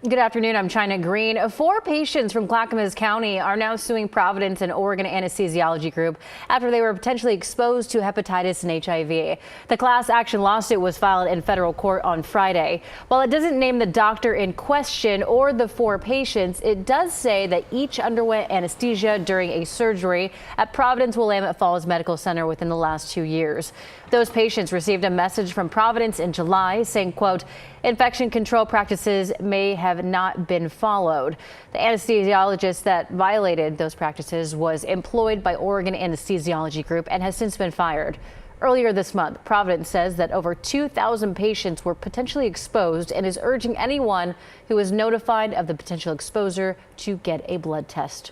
Good afternoon. I'm China Green. 4 patients from Clackamas County are now suing Providence and Oregon Anesthesiology Group after they were potentially exposed to hepatitis and HIV. The class action lawsuit was filed in federal court on Friday. While it doesn't name the doctor in question or the 4 patients, it does say that each underwent anesthesia during a surgery at Providence Willamette Falls Medical Center within the last 2 years. Those patients received a message from Providence in July saying, quote, infection control practices may have not been followed. The anesthesiologist that violated those practices was employed by Oregon Anesthesiology Group and has since been fired. Earlier this month, Providence says that over 2,000 patients were potentially exposed and is urging anyone who is notified of the potential exposure to get a blood test.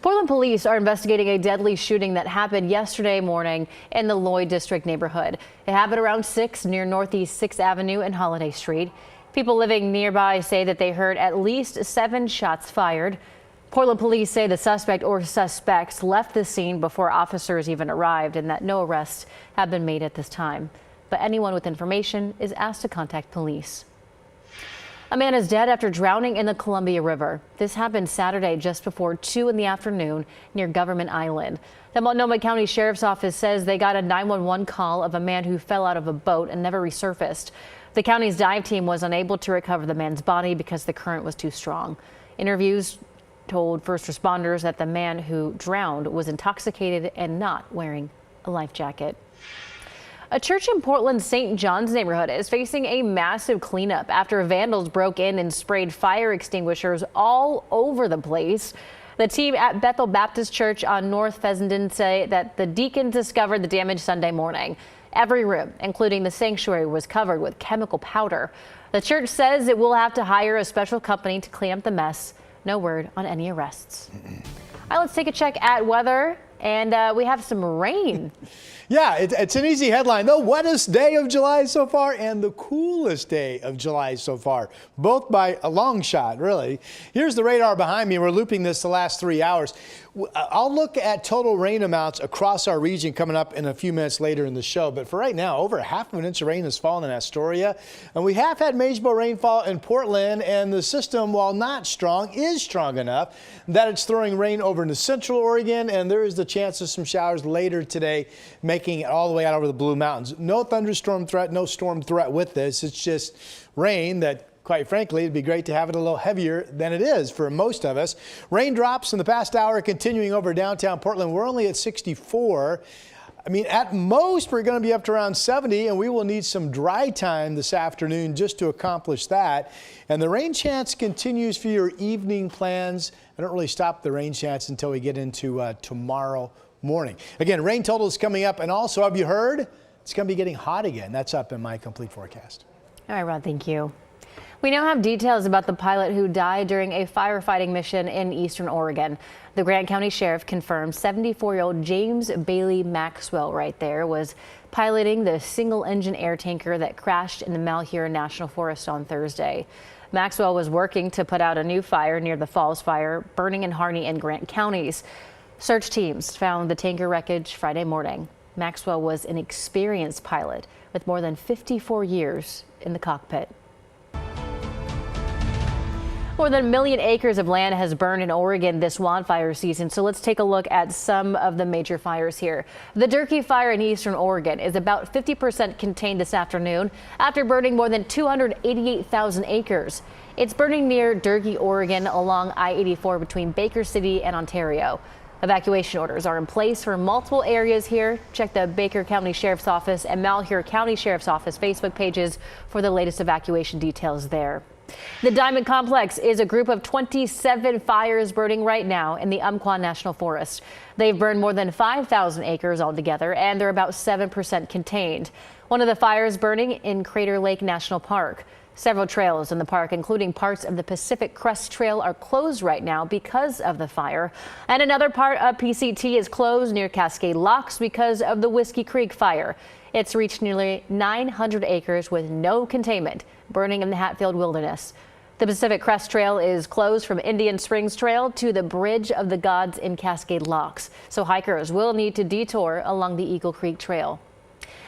Portland police are investigating a deadly shooting that happened yesterday morning in the Lloyd District neighborhood. It happened around 6 near Northeast 6th Avenue and Holiday Street. People living nearby say that they heard at least 7 shots fired. Portland police say the suspect or suspects left the scene before officers even arrived and that no arrests have been made at this time. But anyone with information is asked to contact police. A man is dead after drowning in the Columbia River. This happened Saturday just before 2 in the afternoon near Government Island. The Multnomah County Sheriff's Office says they got a 911 call of a man who fell out of a boat and never resurfaced. The county's dive team was unable to recover the man's body because the current was too strong. Interviews told first responders that the man who drowned was intoxicated and not wearing a life jacket. A church in Portland's St. John's neighborhood is facing a massive cleanup after vandals broke in and sprayed fire extinguishers all over the place. The team at Bethel Baptist Church on North Fessenden say that the deacons discovered the damage Sunday morning. Every room, including the sanctuary, was covered with chemical powder. The church says it will have to hire a special company to clean up the mess. No word on any arrests. All right, let's take a check at weather. And we have some rain. Yeah, it's an easy headline. The wettest day of July so far and the coolest day of July so far, both by a long shot, really. Here's the radar behind me. We're looping this the last 3 hours. I'll look at total rain amounts across our region coming up in a few minutes later in the show. But for right now, over ½ an inch of rain has fallen in Astoria. And we have had manageable rainfall in Portland. And the system, while not strong, is strong enough that it's throwing rain over into central Oregon. And there is the chance of some showers later today, making it all the way out over the Blue Mountains. No thunderstorm threat, no storm threat with this. It's just rain that, quite frankly, it'd be great to have it a little heavier than it is for most of us. Raindrops in the past hour continuing over downtown Portland. We're only at 64. I mean, at most, we're going to be up to around 70, and we will need some dry time this afternoon just to accomplish that. And the rain chance continues for your evening plans. I don't really stop the rain chance until we get into tomorrow morning. Again, rain totals coming up, and also, have you heard? It's going to be getting hot again. That's up in my complete forecast. All right, Rod, thank you. We now have details about the pilot who died during a firefighting mission in eastern Oregon. The Grant County Sheriff confirmed 74-year-old James Bailey Maxwell right there was piloting the single-engine air tanker that crashed in the Malheur National Forest on Thursday. Maxwell was working to put out a new fire near the Falls Fire, burning in Harney and Grant counties. Search teams found the tanker wreckage Friday morning. Maxwell was an experienced pilot with more than 54 years in the cockpit. More than 1 million acres of land has burned in Oregon this wildfire season, so let's take a look at some of the major fires here. The Durkee fire in eastern Oregon is about 50% contained this afternoon after burning more than 288,000 acres. It's burning near Durkee, Oregon, along I-84 between Baker City and Ontario. Evacuation orders are in place for multiple areas here. Check the Baker County Sheriff's Office and Malheur County Sheriff's Office Facebook pages for the latest evacuation details there. The Diamond Complex is a group of 27 fires burning right now in the Umpqua National Forest. They've burned more than 5,000 acres altogether, and they're about 7% contained. One of the fires burning in Crater Lake National Park. Several trails in the park, including parts of the Pacific Crest Trail, are closed right now because of the fire. And another part of PCT is closed near Cascade Locks because of the Whiskey Creek fire. It's reached nearly 900 acres with no containment, burning in the Hatfield Wilderness. The Pacific Crest Trail is closed from Indian Springs Trail to the Bridge of the Gods in Cascade Locks, so hikers will need to detour along the Eagle Creek Trail.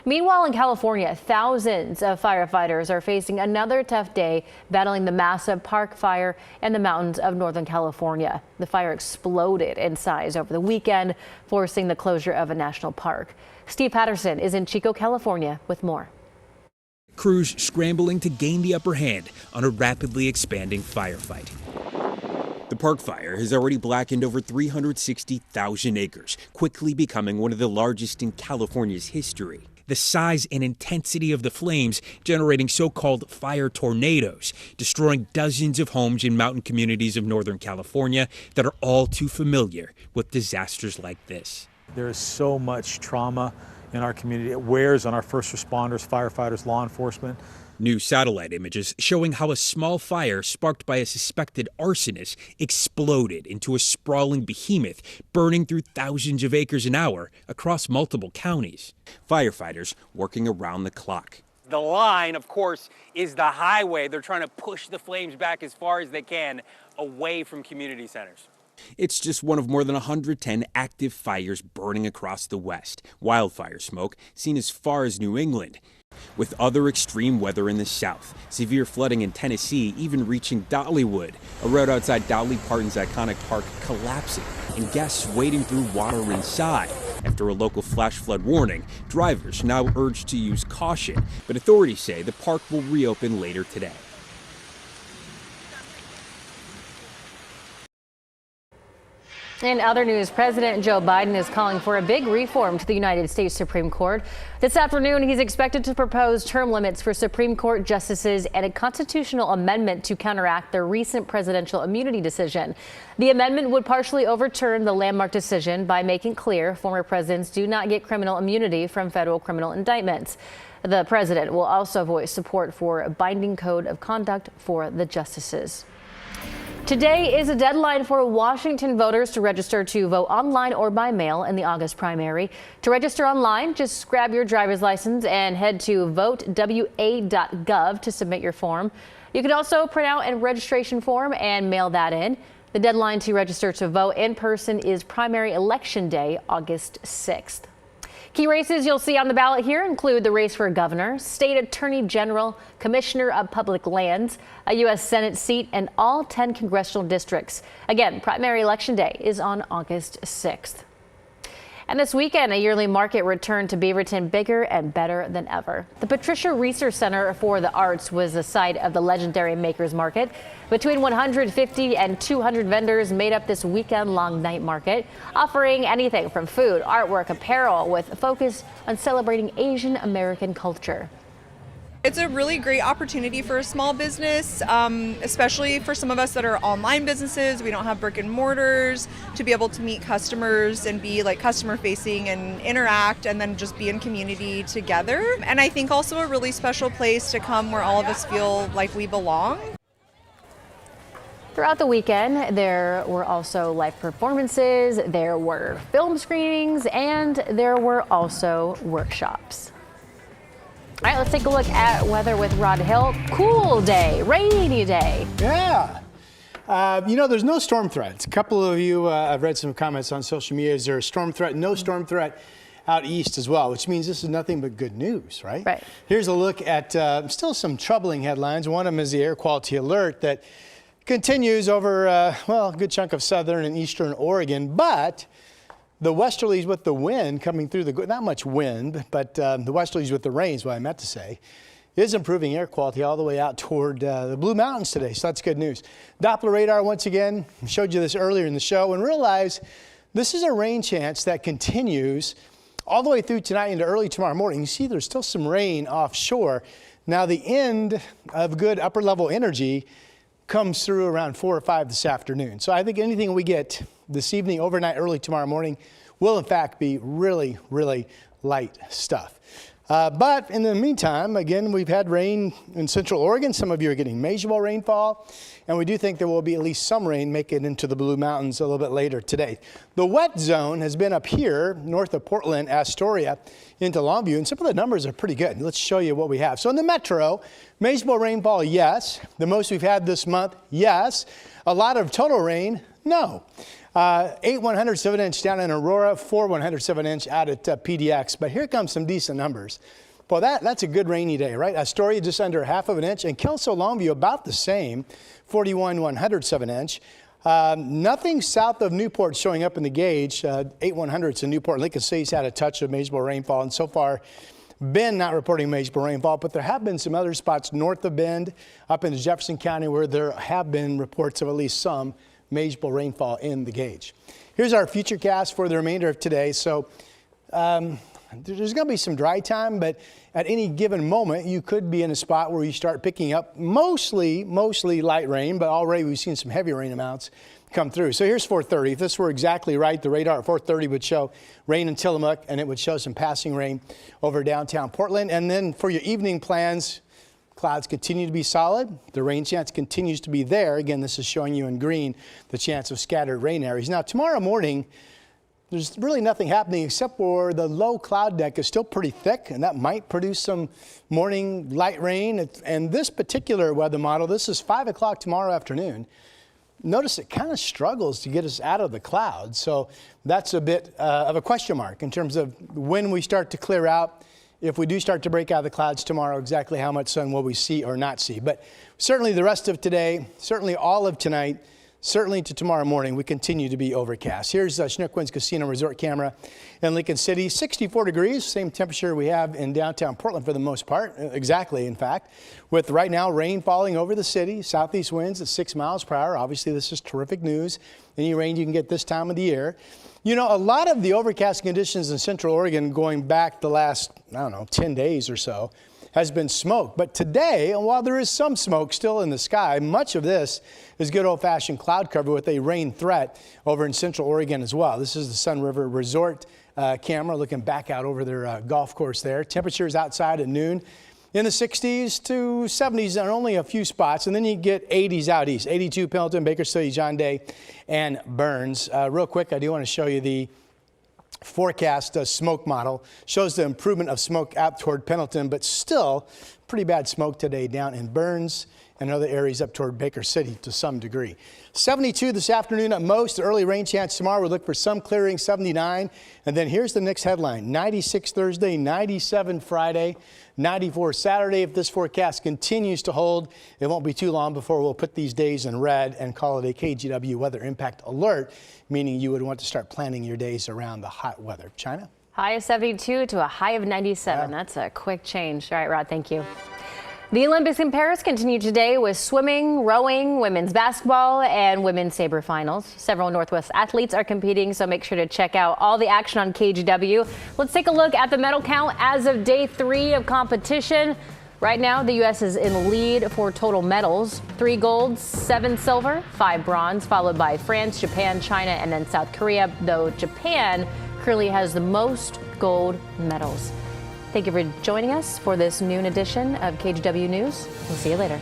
Meanwhile, in California, thousands of firefighters are facing another tough day battling the massive park fire in the mountains of Northern California. The fire exploded in size over the weekend, forcing the closure of a national park. Steve Patterson is in Chico, California with more. Crews scrambling to gain the upper hand on a rapidly expanding firefight. The park fire has already blackened over 360,000 acres, quickly becoming one of the largest in California's history. The size and intensity of the flames generating so-called fire tornadoes, destroying dozens of homes in mountain communities of Northern California that are all too familiar with disasters like this. There is so much trauma in our community. It wears on our first responders, firefighters, law enforcement. New satellite images showing how a small fire sparked by a suspected arsonist exploded into a sprawling behemoth, burning through thousands of acres an hour across multiple counties. Firefighters working around the clock. The line, of course, is the highway. They're trying to push the flames back as far as they can away from community centers. It's just one of more than 110 active fires burning across the West. Wildfire smoke seen as far as New England. With other extreme weather in the south, severe flooding in Tennessee even reaching Dollywood, a road outside Dolly Parton's iconic park collapsing, and guests wading through water inside. After a local flash flood warning, drivers now urged to use caution, but authorities say the park will reopen later today. In other news, President Joe Biden is calling for a big reform to the United States Supreme Court. This afternoon, he's expected to propose term limits for Supreme Court justices and a constitutional amendment to counteract their recent presidential immunity decision. The amendment would partially overturn the landmark decision by making clear former presidents do not get criminal immunity from federal criminal indictments. The president will also voice support for a binding code of conduct for the justices. Today is a deadline for Washington voters to register to vote online or by mail in the August primary. To register online, just grab your driver's license and head to votewa.gov to submit your form. You can also print out a registration form and mail that in. The deadline to register to vote in person is primary election day, August 6th. Key races you'll see on the ballot here include the race for governor, state attorney general, commissioner of public lands, a U.S. Senate seat, and all 10 congressional districts. Again, primary election day is on August 6th. And this weekend, a yearly market returned to Beaverton bigger and better than ever. The Patricia Research Center for the Arts was the site of the legendary Makers Market. Between 150 and 200 vendors made up this weekend-long night market, offering anything from food, artwork, apparel, with a focus on celebrating Asian American culture. It's a really great opportunity for a small business, especially for some of us that are online businesses. We don't have brick and mortars, to be able to meet customers and be like customer facing and interact and then just be in community together. And I think also a really special place to come where all of us feel like we belong. Throughout the weekend, there were also live performances, there were film screenings, and there were also workshops. All right, let's take a look at weather with Rod Hill. Cool day, rainy day. Yeah. There's no storm threats. A couple of you, I've read some comments on social media. Is there a storm threat? No storm threat out east as well, which means this is nothing but good news, right? Right. Here's a look at still some troubling headlines. One of them is the air quality alert that continues over, a good chunk of southern and eastern Oregon, but the westerlies with the wind coming through not much wind, but the westerlies with the rain is what I meant to say, is improving air quality all the way out toward the Blue Mountains today. So that's good news. Doppler radar, once again, showed you this earlier in the show, and realize this is a rain chance that continues all the way through tonight into early tomorrow morning. You see there's still some rain offshore. Now the end of good upper level energy comes through around 4 or 5 this afternoon. So I think anything we get this evening, overnight, early tomorrow morning will in fact be really, really light stuff. But in the meantime, again, we've had rain in central Oregon. Some of you are getting measurable rainfall, and we do think there will be at least some rain make it into the Blue Mountains a little bit later today. The wet zone has been up here north of Portland, Astoria, into Longview, and some of the numbers are pretty good. Let's show you what we have. So in the metro, measurable rainfall, yes. The most we've had this month, yes. A lot of total rain, no. 8 107-inch down in Aurora, 4 107-inch out at PDX. But here comes some decent numbers. Well, that's a good rainy day, right? Astoria just under ½ of an inch, and Kelso Longview about the same, 41 107-inch. Nothing south of Newport showing up in the gauge. 8 100s in Newport. Lincoln City's had a touch of manageable rainfall, and so far Bend not reporting manageable rainfall, but there have been some other spots north of Bend, up into Jefferson County, where there have been reports of at least some manageable rainfall in the gauge. Here's our futurecast for the remainder of today. So there's going to be some dry time, but at any given moment, you could be in a spot where you start picking up mostly light rain, but already we've seen some heavy rain amounts come through. So here's 4:30. If this were exactly right, the radar at 4:30 would show rain in Tillamook, and it would show some passing rain over downtown Portland. And then for your evening plans, clouds continue to be solid. The rain chance continues to be there. Again, this is showing you in green the chance of scattered rain areas. Now, tomorrow morning, there's really nothing happening except for the low cloud deck is still pretty thick, and that might produce some morning light rain. And this particular weather model, this is 5 o'clock tomorrow afternoon. Notice it kind of struggles to get us out of the clouds. So that's a bit of a question mark in terms of when we start to clear out. If we do start to break out of the clouds tomorrow, exactly how much sun will we see or not see. But certainly the rest of today, certainly all of tonight, certainly to tomorrow morning, we continue to be overcast. Here's Chinook Winds Casino Resort camera in Lincoln City, 64 degrees, same temperature we have in downtown Portland for the most part, exactly in fact, with right now rain falling over the city, southeast winds at 6 miles per hour. Obviously, this is terrific news. Any rain you can get this time of the year. You know, a lot of the overcast conditions in Central Oregon going back the last, 10 days or so, has been smoke. But today, and while there is some smoke still in the sky, much of this is good old-fashioned cloud cover with a rain threat over in Central Oregon as well. This is the Sun River Resort camera looking back out over their golf course there. Temperatures outside at noon in the 60s to 70s on only a few spots, and then you get 80s out east. 82 Pendleton, Bakersfield, John Day, and Burns. Real quick, I do want to show you the forecast smoke model. Shows the improvement of smoke out toward Pendleton, but still pretty bad smoke today down in Burns and other areas up toward Baker City to some degree. 72 this afternoon at most. Early rain chance tomorrow. We look for some clearing, 79. And then here's the next headline. 96 Thursday, 97 Friday, 94 Saturday. If this forecast continues to hold, it won't be too long before we'll put these days in red and call it a KGW weather impact alert, meaning you would want to start planning your days around the hot weather. China? High of 72 to a high of 97. Yeah. That's a quick change. All right, Rod, thank you. The Olympics in Paris continue today with swimming, rowing, women's basketball, and women's saber finals. Several Northwest athletes are competing, so make sure to check out all the action on KGW. Let's take a look at the medal count as of day 3 of competition. Right now, the U.S. is in the lead for total medals. 3 golds, 7 silver, 5 bronze, followed by France, Japan, China, and then South Korea, though Japan currently has the most gold medals. Thank you for joining us for this noon edition of KGW News. We'll see you later.